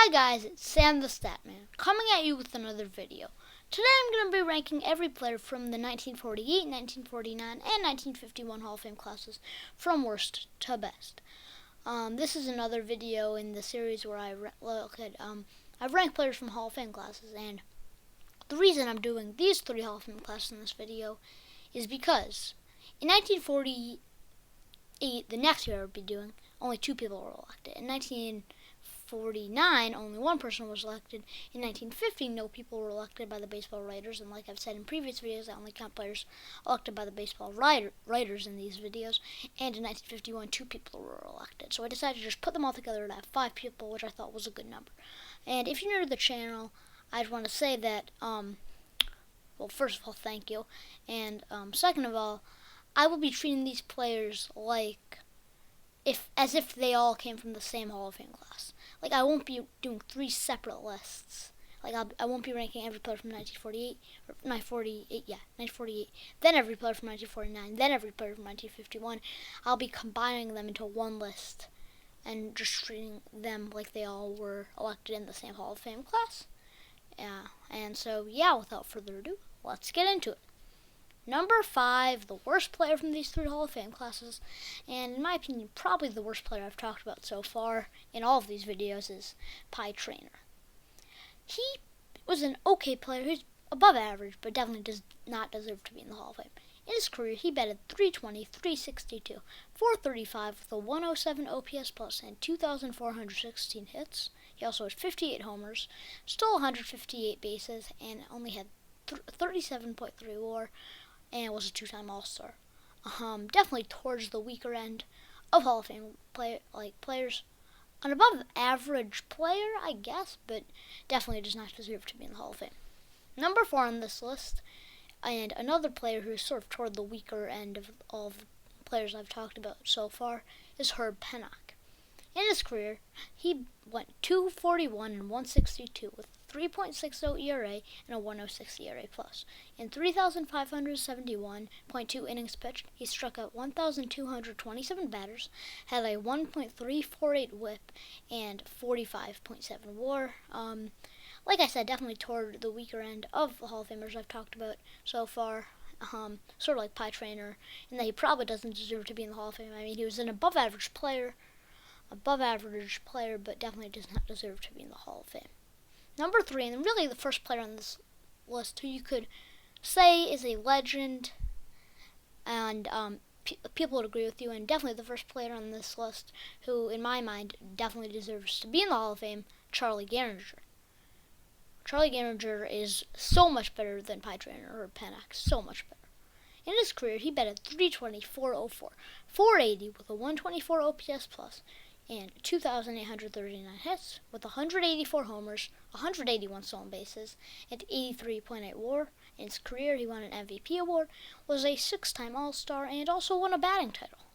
Hi guys, it's Sam the Statman, coming at you with another video. Today I'm going to be ranking every player from the 1948, 1949, and 1951 Hall of Fame classes from worst to best. This is another video in the series where I I've ranked players from Hall of Fame classes, and the reason I'm doing these 3 Hall of Fame classes in this video is because in 1948, the next year I would be doing, only 2 people were elected. In 1949, only 1 person was elected. In 1950, no people were elected by the baseball writers, and like I've said in previous videos, I only count players elected by the baseball writers in these videos. And in 1951, 2 people were elected. So I decided to just put them all together to have 5 people, which I thought was a good number. And if you're new to the channel, I'd want to say that, well, first of all, thank you. And second of all, I will be treating these players as if they all came from the same Hall of Fame class. Like, I won't be doing 3 separate lists. Like, I won't be ranking every player from 1948, then every player from 1949, then every player from 1951. I'll be combining them into one list and just treating them like they all were elected in the same Hall of Fame class. And so, without further ado, let's get into it. Number 5, the worst player from these 3 Hall of Fame classes, and in my opinion, probably the worst player I've talked about so far in all of these videos, is Pie Traynor. He was an okay player. He's above average, but definitely does not deserve to be in the Hall of Fame. In his career, he batted .320, .362, .435 with a 107 OPS plus and 2,416 hits. He also had 58 homers, stole 158 bases, and only had 37.3 WAR. And was a 2-time All-Star. Definitely towards the weaker end of Hall of Fame players. An above-average player, I guess, but definitely does not deserve to be in the Hall of Fame. Number 4 on this list, and another player who's sort of toward the weaker end of all of the players I've talked about so far, is Herb Pennock. In his career, he went .241 and .162 with 3.60 ERA and a 106 ERA plus. In 3,571.2 innings pitched, he struck out 1,227 batters, had a 1.348 WHIP, and 45.7 WAR. Like I said, definitely toward the weaker end of the Hall of Famers I've talked about so far. Sort of like Pie Traynor, in that he probably doesn't deserve to be in the Hall of Fame. I mean, he was an above-average player, but definitely does not deserve to be in the Hall of Fame. Number 3, and really the first player on this list who you could say is a legend, and people would agree with you, and definitely the first player on this list who, in my mind, definitely deserves to be in the Hall of Fame, Charlie Gehringer. Charlie Gehringer is so much better than Pie Traynor or Pennock, so much better. In his career, he batted .320, .404, .480 with a 124 OPS plus, and 2,839 hits, with 184 homers, 181 stolen bases, and 83.8 WAR. In his career, he won an MVP award, was a 6-time All-Star, and also won a batting title.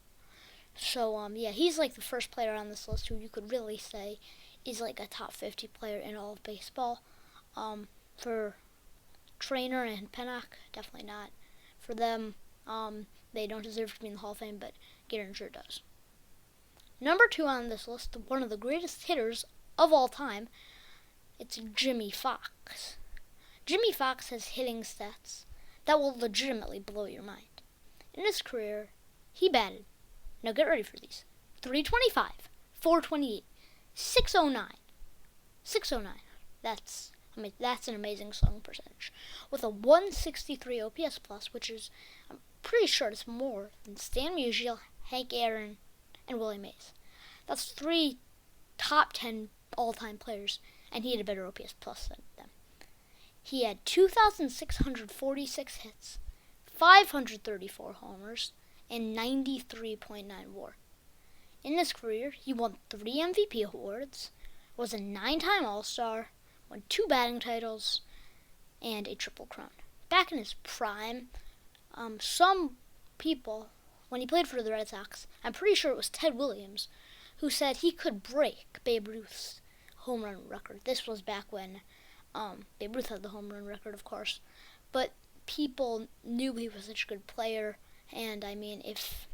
So, he's like the first player on this list who you could really say is like a top 50 player in all of baseball. For Traynor and Pennock, definitely not. For them, they don't deserve to be in the Hall of Fame, but Gehringer does. Number 2 on this list, one of the greatest hitters of all time, it's Jimmie Foxx. Jimmie Foxx has hitting stats that will legitimately blow your mind. In his career, he batted, now get ready for these, .325, .428, .609. That's an amazing slugging percentage. With a 163 OPS plus, which is, I'm pretty sure it's more than Stan Musial, Hank Aaron, and Willie Mays. That's 3 top 10 all-time players, and he had a better OPS plus than them. He had 2,646 hits, 534 homers, and 93.9 WAR. In his career, he won 3 MVP awards, was a 9-time All-Star, won 2 batting titles, and a Triple Crown. Back in his prime, some people, when he played for the Red Sox, I'm pretty sure it was Ted Williams, who said he could break Babe Ruth's home run record. This was back when Babe Ruth had the home run record, of course. But people knew he was such a good player, and I mean, if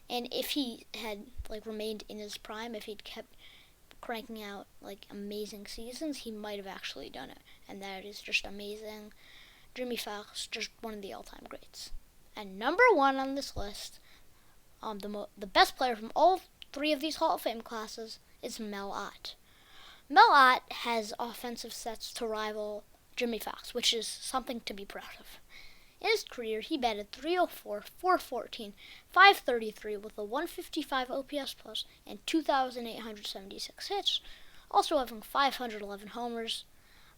he had remained in his prime, if he'd kept cranking out like amazing seasons, he might have actually done it, and that is just amazing. Jimmy Fox, just one of the all-time greats. And number 1 on this list, the best player from all 3 of these Hall of Fame classes is Mel Ott. Mel Ott has offensive sets to rival Jimmy Fox, which is something to be proud of. In his career, he batted .304, .414, .533 with a 155 OPS plus and 2,876 hits, also having 511 homers.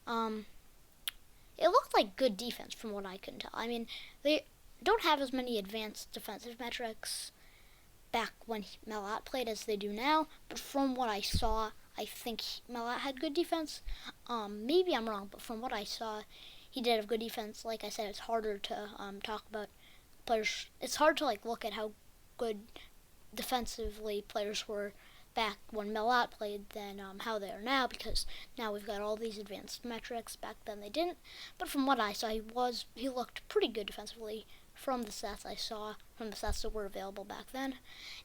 It looked like good defense from what I can tell. I mean, they don't have as many advanced defensive metrics back when Mel Ott played as they do now, but from what I saw, I think Mel Ott had good defense. Maybe I'm wrong, but from what I saw, he did have good defense. Like I said, it's harder to talk about players. It's hard to look at how good defensively players were back when Mel Ott played than how they are now, because now we've got all these advanced metrics. Back then they didn't. But from what I saw, he looked pretty good defensively from the stats I saw, from the stats that were available back then.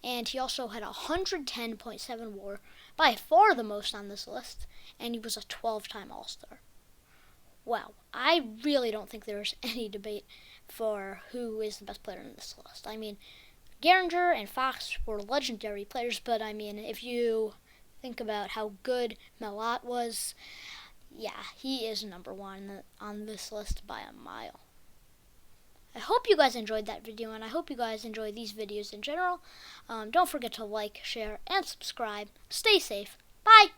And he also had 110.7 WAR, by far the most on this list, and he was a 12-time All-Star. Wow, I really don't think there's any debate for who is the best player in this list. I mean, Gehringer and Fox were legendary players, but I mean, if you think about how good Mel Ott was, yeah, he is number 1 on this list by a mile. I hope you guys enjoyed that video, and I hope you guys enjoy these videos in general. Don't forget to like, share, and subscribe. Stay safe. Bye!